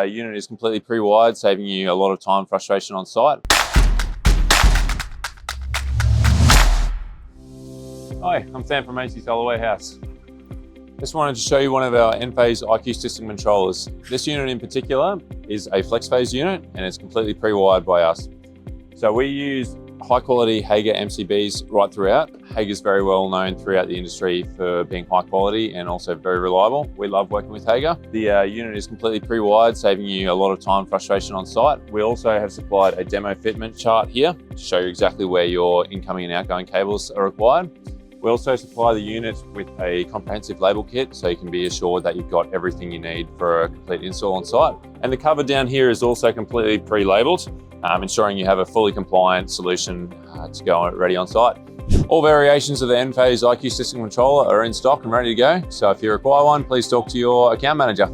Unit is completely pre-wired, saving you a lot of time and frustration on site. Hi, I'm Sam from AC Solar Warehouse. Just wanted to show you one of our Enphase IQ system controllers. This unit in particular is a FlexPhase unit and it's completely pre-wired by us. So we use high quality Hager MCBs right throughout. Hager is very well known throughout the industry for being high quality and also very reliable. We love working with Hager. The unit is completely pre-wired, saving you a lot of time and frustration on site. We also have supplied a demo fitment chart here to show you exactly where your incoming and outgoing cables are required. We also supply the unit with a comprehensive label kit so you can be assured that you've got everything you need for a complete install on site. And the cover down here is also completely pre-labeled, ensuring you have a fully compliant solution to go ready on site. All variations of the Enphase IQ system controller are in stock and ready to go. So if you require one, please talk to your account manager.